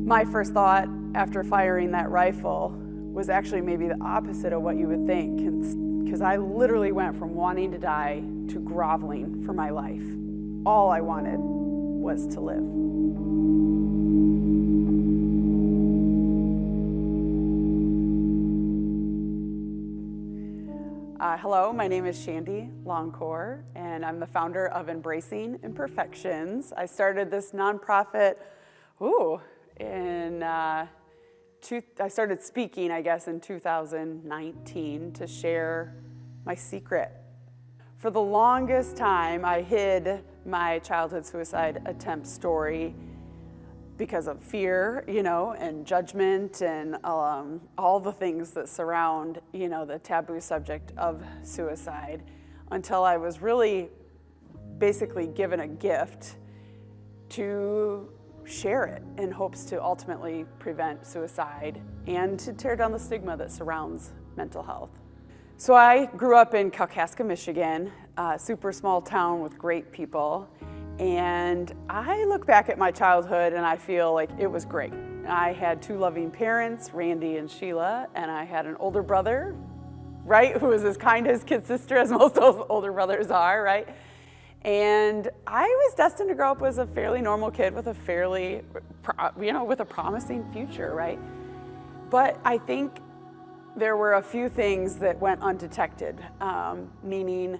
My first thought after firing that rifle was actually maybe the opposite of what you would think, because I literally went from wanting to die to groveling for my life. All I wanted was to live. Hello, my name is Shandy, Longcore, and I'm the founder of Embracing Imperfections. I started this nonprofit, I started speaking, I guess, in 2019 to share my secret. For the longest time, I hid my childhood suicide attempt story because of fear, and judgment and all the things that surround, the taboo subject of suicide, until I was really basically given a gift to share it in hopes to ultimately prevent suicide and to tear down the stigma that surrounds mental health. So I grew up in Kalkaska, Michigan, a super small town with great people. And I look back at my childhood and I feel like it was great. I had two loving parents, Randy and Sheila, and I had an older brother, right, who was as kind to his kid sister as most older brothers are, right? And I was destined to grow up as a fairly normal kid with with a promising future, right? But I think there were a few things that went undetected, meaning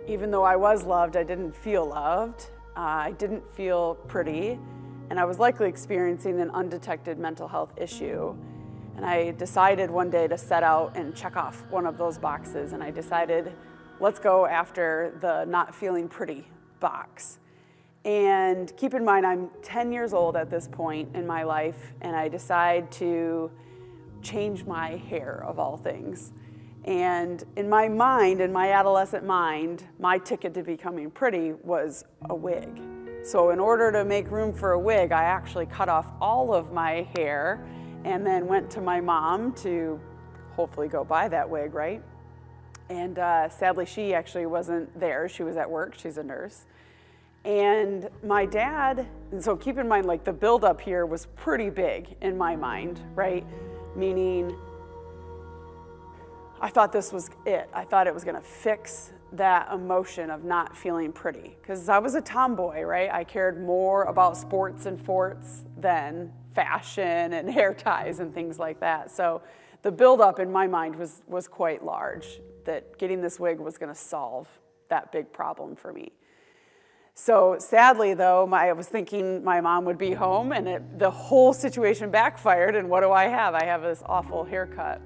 even though I was loved, I didn't feel loved. I didn't feel pretty, and I was likely experiencing an undetected mental health issue. And I decided one day to set out and check off one of those boxes, and I decided, let's go after the not feeling pretty box. And keep in mind, I'm 10 years old at this point in my life, and I decide to change my hair, of all things. And in my mind, in my adolescent mind, my ticket to becoming pretty was a wig. So in order to make room for a wig, I actually cut off all of my hair and then went to my mom to hopefully go buy that wig, right? And sadly, she actually wasn't there. She was at work. She's a nurse. And my dad, and so keep in mind, like, the buildup here was pretty big in my mind, right? Meaning, I thought this was it. I thought it was gonna fix that emotion of not feeling pretty. Because I was a tomboy, right? I cared more about sports and forts than fashion and hair ties and things like that. So the buildup in my mind was quite large, that getting this wig was gonna solve that big problem for me. So sadly, though, I was thinking my mom would be home, and the whole situation backfired, and what do I have? I have this awful haircut.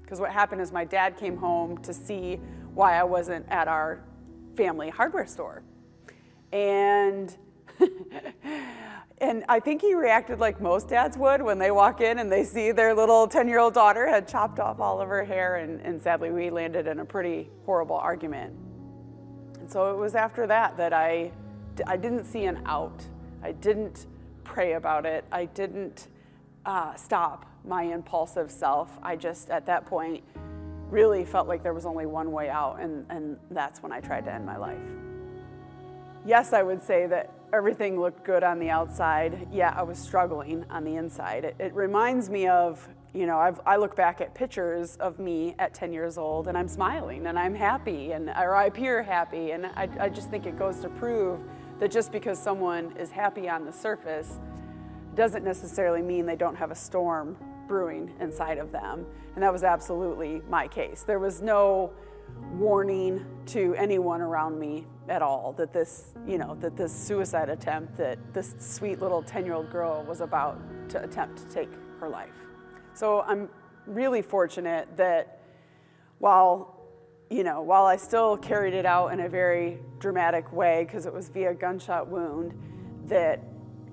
Because what happened is my dad came home to see why I wasn't at our family hardware store. And and I think he reacted like most dads would when they walk in and they see their little 10-year-old daughter had chopped off all of her hair, and sadly we landed in a pretty horrible argument. And so it was after that I didn't see an out. I didn't pray about it. I didn't stop my impulsive self. I just, at that point, really felt like there was only one way out, and that's when I tried to end my life. Yes, I would say that everything looked good on the outside. Yeah, I was struggling on the inside. It reminds me of, I look back at pictures of me at 10 years old, and I'm smiling, and I'm happy, or I appear happy, and I just think it goes to prove that just because someone is happy on the surface doesn't necessarily mean they don't have a storm brewing inside of them. And that was absolutely my case. There was no warning to anyone around me at all that this suicide attempt, that this sweet little 10-year-old girl was about to attempt to take her life. So I'm really fortunate that while I still carried it out in a very dramatic way, because it was via gunshot wound, that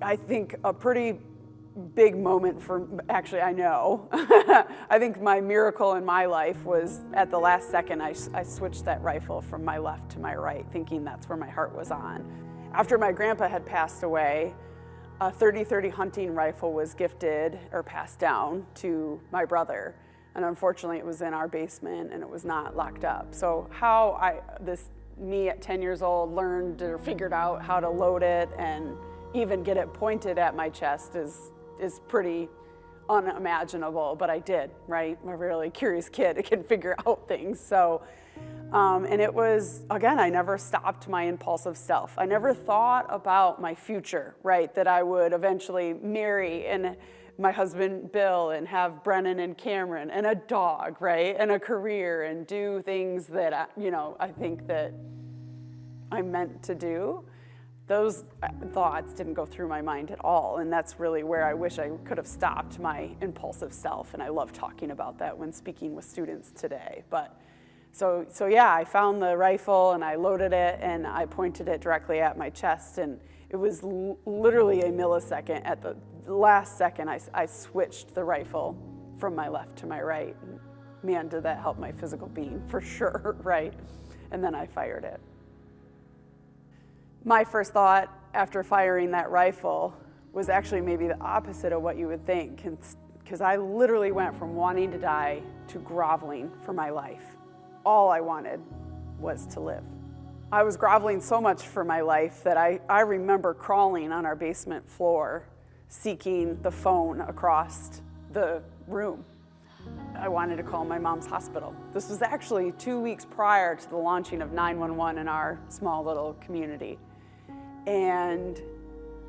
I think a pretty big moment I know. I think my miracle in my life was at the last second I switched that rifle from my left to my right, thinking that's where my heart was on. After my grandpa had passed away, a .30-30 hunting rifle was gifted or passed down to my brother. And unfortunately, it was in our basement and it was not locked up. So how me at 10 years old learned or figured out how to load it and even get it pointed at my chest is is pretty unimaginable, but I did, right? I'm a really curious kid who can figure out things. So, and it was, again, I never stopped my impulsive self. I never thought about my future, right? That I would eventually marry and my husband Bill and have Brennan and Cameron and a dog, right? And a career and do things that, I think that I'm meant to do. Those thoughts didn't go through my mind at all, and that's really where I wish I could have stopped my impulsive self, and I love talking about that when speaking with students today. But so yeah, I found the rifle and I loaded it and I pointed it directly at my chest, and it was literally a millisecond. At the last second, I switched the rifle from my left to my right. Man, did that help my physical being, for sure, right? And then I fired it. My first thought after firing that rifle was actually maybe the opposite of what you would think, because I literally went from wanting to die to groveling for my life. All I wanted was to live. I was groveling so much for my life that I remember crawling on our basement floor, seeking the phone across the room. I wanted to call my mom's hospital. This was actually 2 weeks prior to the launching of 911 in our small little community. And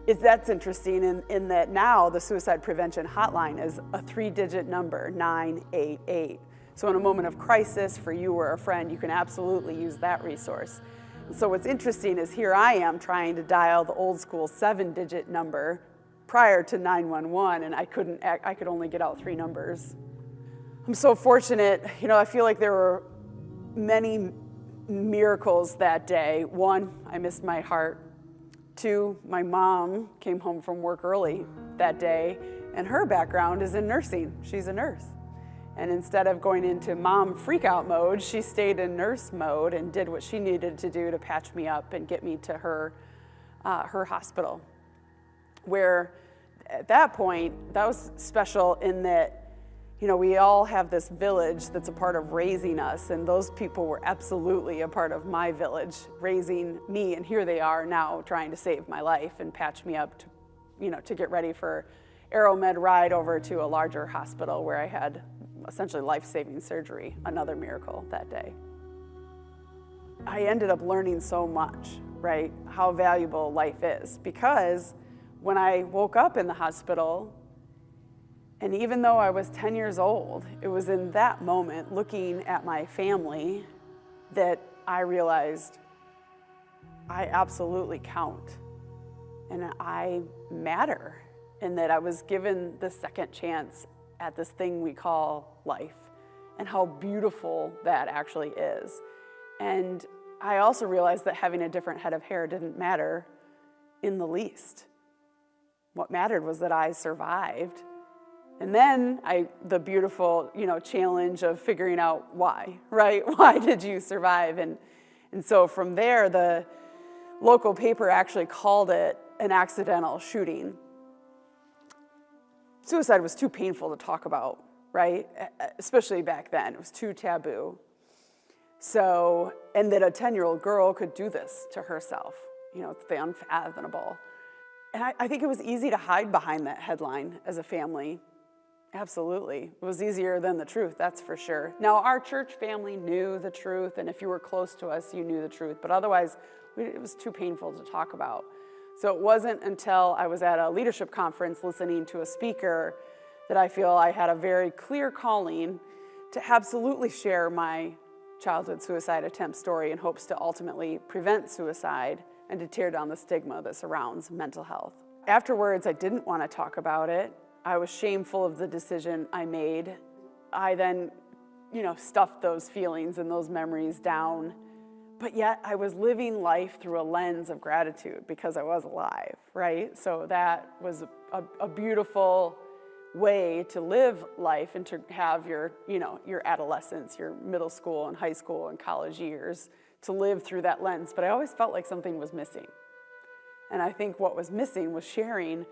that's interesting in that now the suicide prevention hotline is a 3-digit number, 988. So in a moment of crisis for you or a friend, you can absolutely use that resource. And so what's interesting is here I am trying to dial the old school 7-digit number prior to 911, and I could only get out 3 numbers. I'm so fortunate, I feel like there were many miracles that day. 1, I missed my heart. 2, my mom came home from work early that day, and her background is in nursing. She's a nurse. And instead of going into mom freak-out mode, she stayed in nurse mode and did what she needed to do to patch me up and get me to her hospital. Where at that point, that was special in that, we all have this village that's a part of raising us, and those people were absolutely a part of my village, raising me, and here they are now trying to save my life and patch me up to get ready for AeroMed ride over to a larger hospital where I had essentially life-saving surgery, another miracle that day. I ended up learning so much, right, how valuable life is, because when I woke up in the hospital, and even though I was 10 years old, it was in that moment, looking at my family, that I realized I absolutely count, and I matter, and that I was given the second chance at this thing we call life, and how beautiful that actually is. And I also realized that having a different head of hair didn't matter in the least. What mattered was that I survived. And then the beautiful, challenge of figuring out why, right? Why did you survive? And so from there, the local paper actually called it an accidental shooting. Suicide was too painful to talk about, right? Especially back then, it was too taboo. So, and that a 10-year-old girl could do this to herself, it's the unfathomable. And I think it was easy to hide behind that headline as a family. Absolutely. It was easier than the truth, that's for sure. Now, our church family knew the truth, and if you were close to us, you knew the truth. But otherwise, it was too painful to talk about. So it wasn't until I was at a leadership conference listening to a speaker that I feel I had a very clear calling to absolutely share my childhood suicide attempt story in hopes to ultimately prevent suicide and to tear down the stigma that surrounds mental health. Afterwards, I didn't want to talk about it. I was shameful of the decision I made. I then, stuffed those feelings and those memories down. But yet I was living life through a lens of gratitude because I was alive, right? So that was a beautiful way to live life and to have your adolescence, your middle school and high school and college years, to live through that lens. But I always felt like something was missing. And I think what was missing was sharing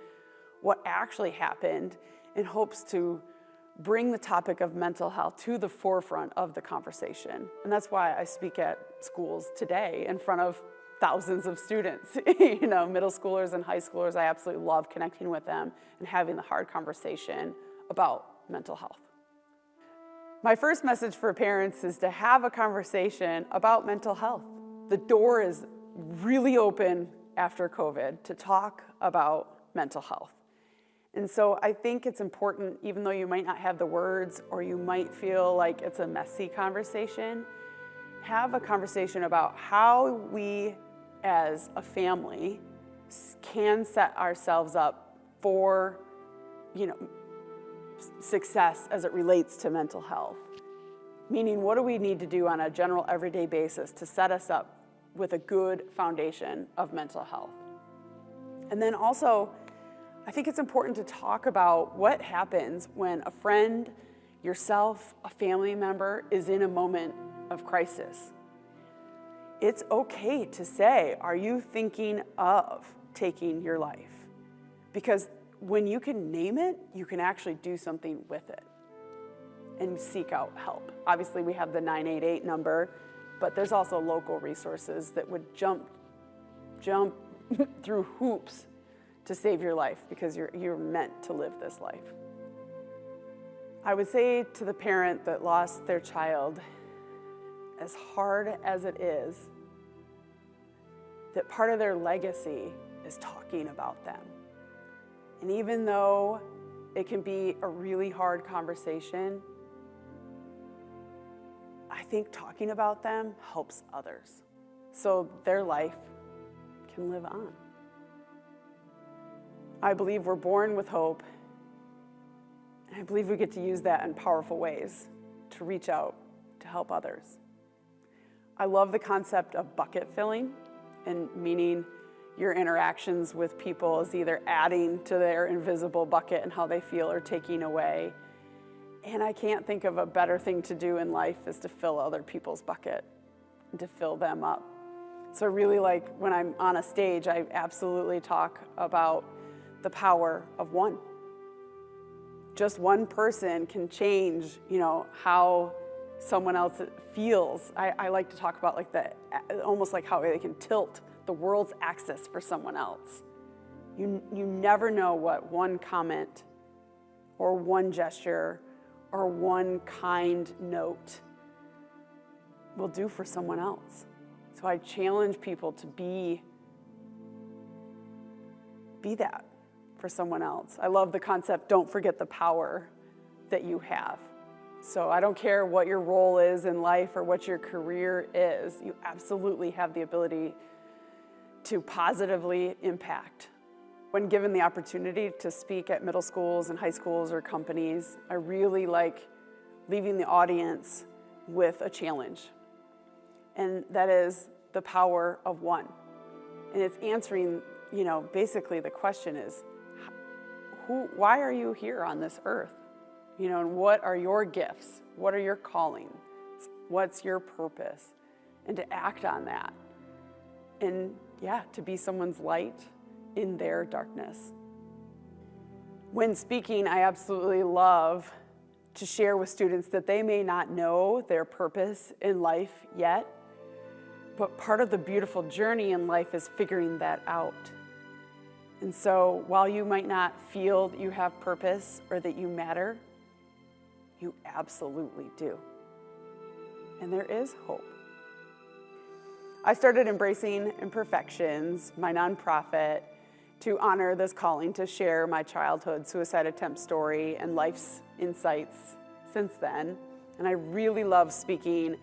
what actually happened in hopes to bring the topic of mental health to the forefront of the conversation. And that's why I speak at schools today in front of thousands of students, middle schoolers and high schoolers. I absolutely love connecting with them and having the hard conversation about mental health. My first message for parents is to have a conversation about mental health. The door is really open after COVID to talk about mental health. And so I think it's important, even though you might not have the words or you might feel like it's a messy conversation, have a conversation about how we as a family can set ourselves up for, success as it relates to mental health. Meaning, what do we need to do on a general everyday basis to set us up with a good foundation of mental health? And then also, I think it's important to talk about what happens when a friend, yourself, a family member is in a moment of crisis. It's okay to say, are you thinking of taking your life? Because when you can name it, you can actually do something with it and seek out help. Obviously, we have the 988 number, but there's also local resources that would jump through hoops to save your life, because you're meant to live this life. I would say to the parent that lost their child, as hard as it is, that part of their legacy is talking about them. And even though it can be a really hard conversation, I think talking about them helps others, so their life can live on. I believe we're born with hope, and I believe we get to use that in powerful ways to reach out, to help others. I love the concept of bucket filling, and meaning your interactions with people is either adding to their invisible bucket and how they feel or taking away. And I can't think of a better thing to do in life is to fill other people's bucket and to fill them up. So I really like when I'm on a stage, I absolutely talk about the power of one. Just one person can change, how someone else feels. I like to talk about almost like how they can tilt the world's axis for someone else. You never know what one comment or one gesture or one kind note will do for someone else. So I challenge people to be that for someone else. I love the concept, don't forget the power that you have. So I don't care what your role is in life or what your career is, you absolutely have the ability to positively impact. When given the opportunity to speak at middle schools and high schools or companies, I really like leaving the audience with a challenge. And that is the power of one. And it's answering, basically the question is, why are you here on this earth? And what are your gifts? What are your callings? What's your purpose? And to act on that. And to be someone's light in their darkness. When speaking, I absolutely love to share with students that they may not know their purpose in life yet, but part of the beautiful journey in life is figuring that out. And so while you might not feel that you have purpose or that you matter, you absolutely do. And there is hope. I started Embracing Imperfections, my nonprofit, to honor this calling to share my childhood suicide attempt story and life's insights since then. And I really love speaking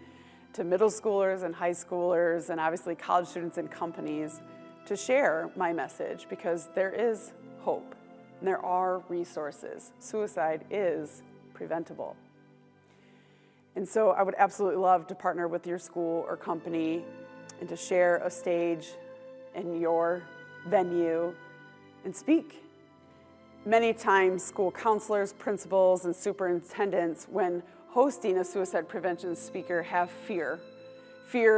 to middle schoolers and high schoolers and obviously college students and companies to share my message, because there is hope and there are resources. Suicide is preventable. And so I would absolutely love to partner with your school or company and to share a stage in your venue and speak. Many times school counselors, principals, and superintendents, when hosting a suicide prevention speaker, have fear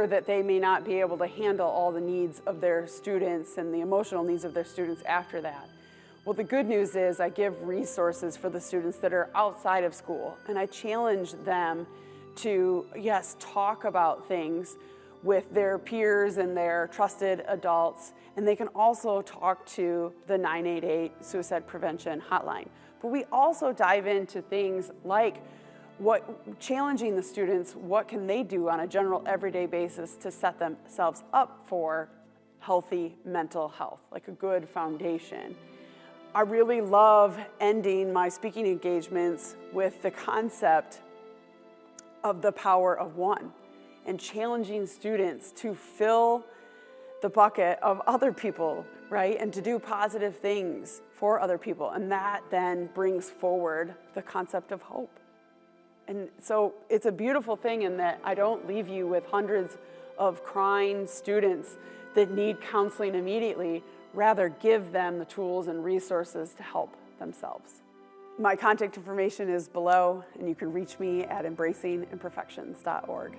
that they may not be able to handle all the needs of their students and the emotional needs of their students after that. Well, the good news is I give resources for the students that are outside of school, and I challenge them to, yes, talk about things with their peers and their trusted adults. And they can also talk to the 988 suicide prevention hotline. But we also dive into things like challenging the students, what can they do on a general everyday basis to set themselves up for healthy mental health, like a good foundation. I really love ending my speaking engagements with the concept of the power of one and challenging students to fill the bucket of other people, right? And to do positive things for other people. And that then brings forward the concept of hope. And so it's a beautiful thing in that I don't leave you with hundreds of crying students that need counseling immediately, rather give them the tools and resources to help themselves. My contact information is below, and you can reach me at embracingimperfections.org.